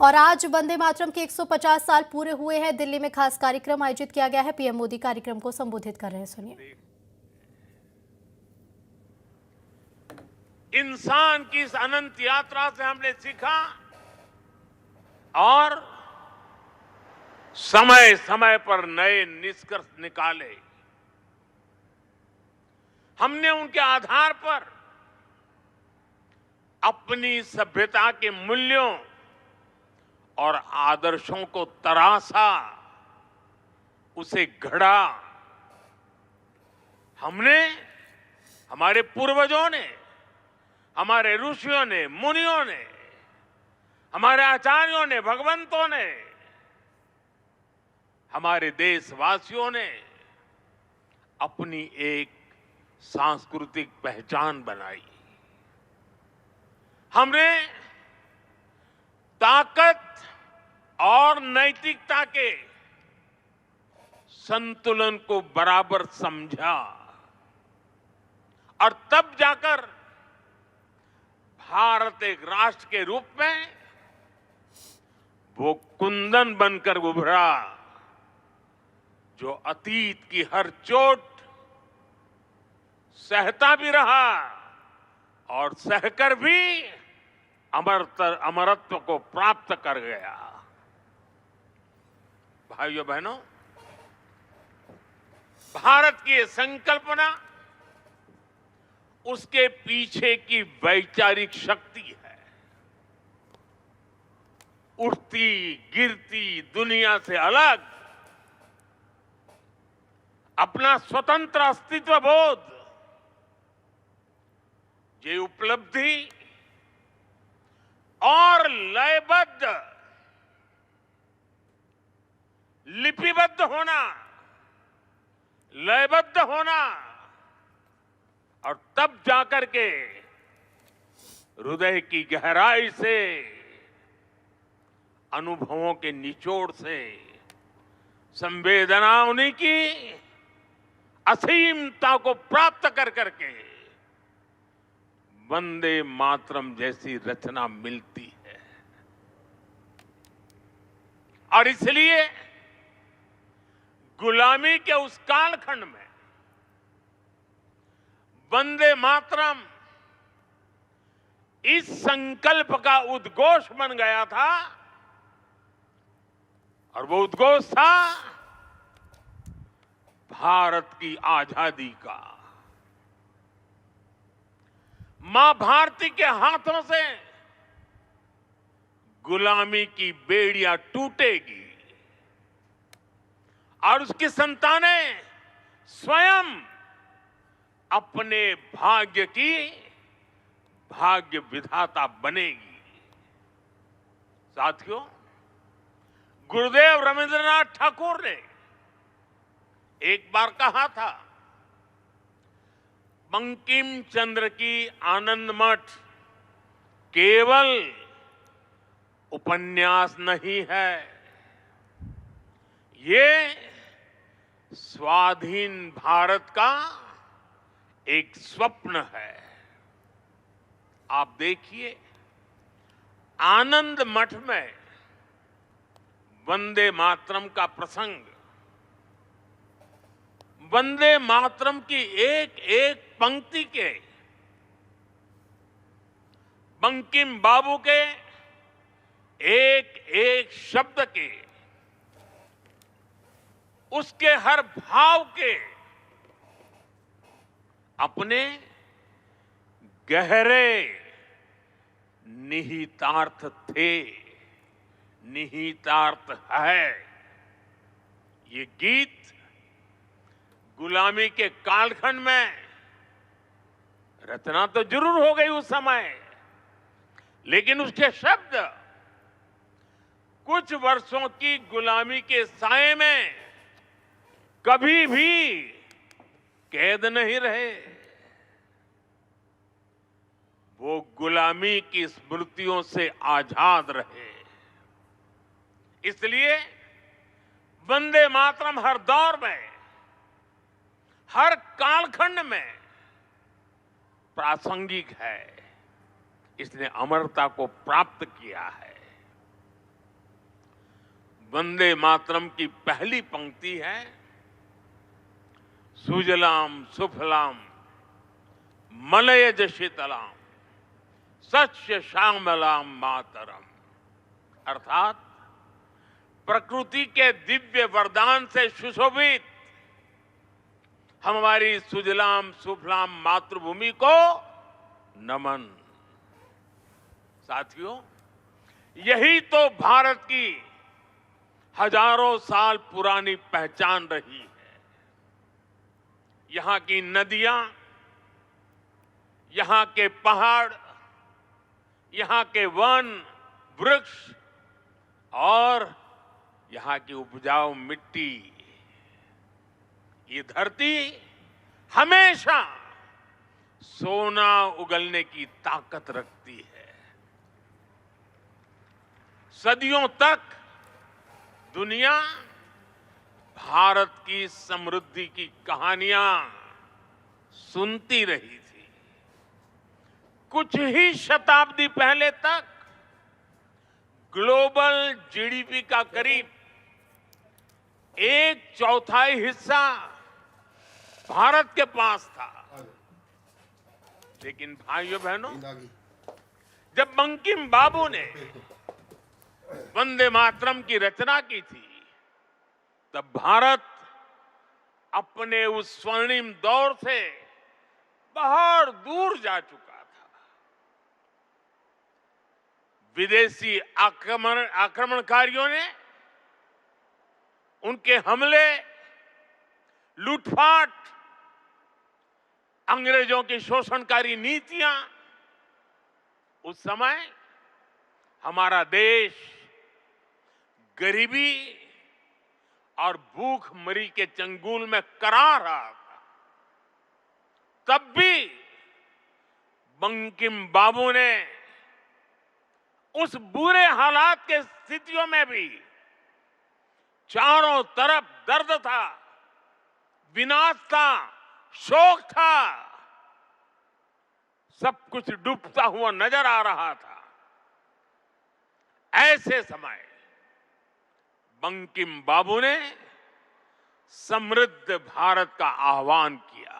और आज वंदे मातरम के 150 साल पूरे हुए हैं। दिल्ली में खास कार्यक्रम आयोजित किया गया है। पीएम मोदी कार्यक्रम को संबोधित कर रहे हैं, सुनिए। इंसान की इस अनंत यात्रा से हमने सीखा और समय समय पर नए निष्कर्ष निकाले। हमने उनके आधार पर अपनी सभ्यता के मूल्यों और आदर्शों को तराशा, उसे घड़ा। हमने, हमारे पूर्वजों ने, हमारे ऋषियों ने, मुनियों ने, हमारे आचार्यों ने, भगवंतों ने, हमारे देशवासियों ने अपनी एक सांस्कृतिक पहचान बनाई। हमने ताकत और नैतिकता के संतुलन को बराबर समझा और तब जाकर भारत एक राष्ट्र के रूप में वो कुंदन बनकर उभरा जो अतीत की हर चोट सहता भी रहा और सहकर भी अमरत्व को प्राप्त कर गया। भाइयों बहनों, भारत की ये संकल्पना, उसके पीछे की वैचारिक शक्ति है। उठती गिरती दुनिया से अलग अपना स्वतंत्र अस्तित्व बोध, ये उपलब्धि और लयबद्ध, लिपिबद्ध होना, लयबद्ध होना और तब जाकर के हृदय की गहराई से, अनुभवों के निचोड़ से, संवेदनाओं की असीमता को प्राप्त कर करके वंदे मातरम जैसी रचना मिलती है। और इसलिए गुलामी के उस कालखंड में वंदे मातरम इस संकल्प का उद्घोष बन गया था और वो उद्घोष था भारत की आजादी का। मां भारती के हाथों से गुलामी की बेड़ियां टूटेगी और उसकी संतानें स्वयं अपने भाग्य की भाग्य विधाता बनेगी। साथियों, गुरुदेव रविंद्रनाथ ठाकुर ने एक बार कहा था, बंकिम चंद्र की आनंद मठ केवल उपन्यास नहीं है, ये स्वाधीन भारत का एक स्वप्न है। आप देखिए, आनंद मठ में वंदे मातरम का प्रसंग, वंदे मातरम की एक एक पंक्ति के, बंकिम बाबू के एक एक शब्द के, उसके हर भाव के अपने गहरे निहितार्थ थे, निहितार्थ है। ये गीत गुलामी के कालखंड में रचना तो जरूर हो गई उस समय, लेकिन उसके शब्द कुछ वर्षों की गुलामी के साए में कभी भी कैद नहीं रहे। वो गुलामी की स्मृतियों से आजाद रहे। इसलिए वंदे मातरम हर दौर में, हर कालखंड में प्रासंगिक है। इसने अमरता को प्राप्त किया है। वंदे मातरम की पहली पंक्ति है, सुजलाम सुफलाम मलयज शीतलाम सस्य श्यामलाम मातरम। अर्थात प्रकृति के दिव्य वरदान से सुशोभित हमारी सुजलाम सुफलाम मातृभूमि को नमन। साथियों, यही तो भारत की हजारों साल पुरानी पहचान रही है। यहां की नदियां, यहां के पहाड़, यहां के वन वृक्ष और यहां की उपजाऊ मिट्टी, ये धरती हमेशा सोना उगलने की ताकत रखती है। सदियों तक दुनिया भारत की समृद्धि की कहानियां सुनती रही थी। कुछ ही शताब्दी पहले तक ग्लोबल जीडीपी का करीब 1/4 हिस्सा भारत के पास था। लेकिन भाइयों बहनों, जब बंकिम बाबू ने वंदे मातरम की रचना की थी, तब भारत अपने उस स्वर्णिम दौर से बहुत दूर जा चुका था। विदेशी आक्रमणकारियों ने उनके हमले, लूटपाट, अंग्रेजों की शोषणकारी नीतियां, उस समय हमारा देश गरीबी और भूखमरी के चंगुल में करा रहा था। तब भी बंकिम बाबू ने उस बुरे हालात के स्थितियों में भी चारों तरफ दर्द था, विनाश था, शोक था, सब कुछ डूबता हुआ नजर आ रहा था। ऐसे समय बंकिम बाबू ने समृद्ध भारत का आह्वान किया,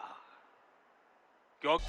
क्योंकि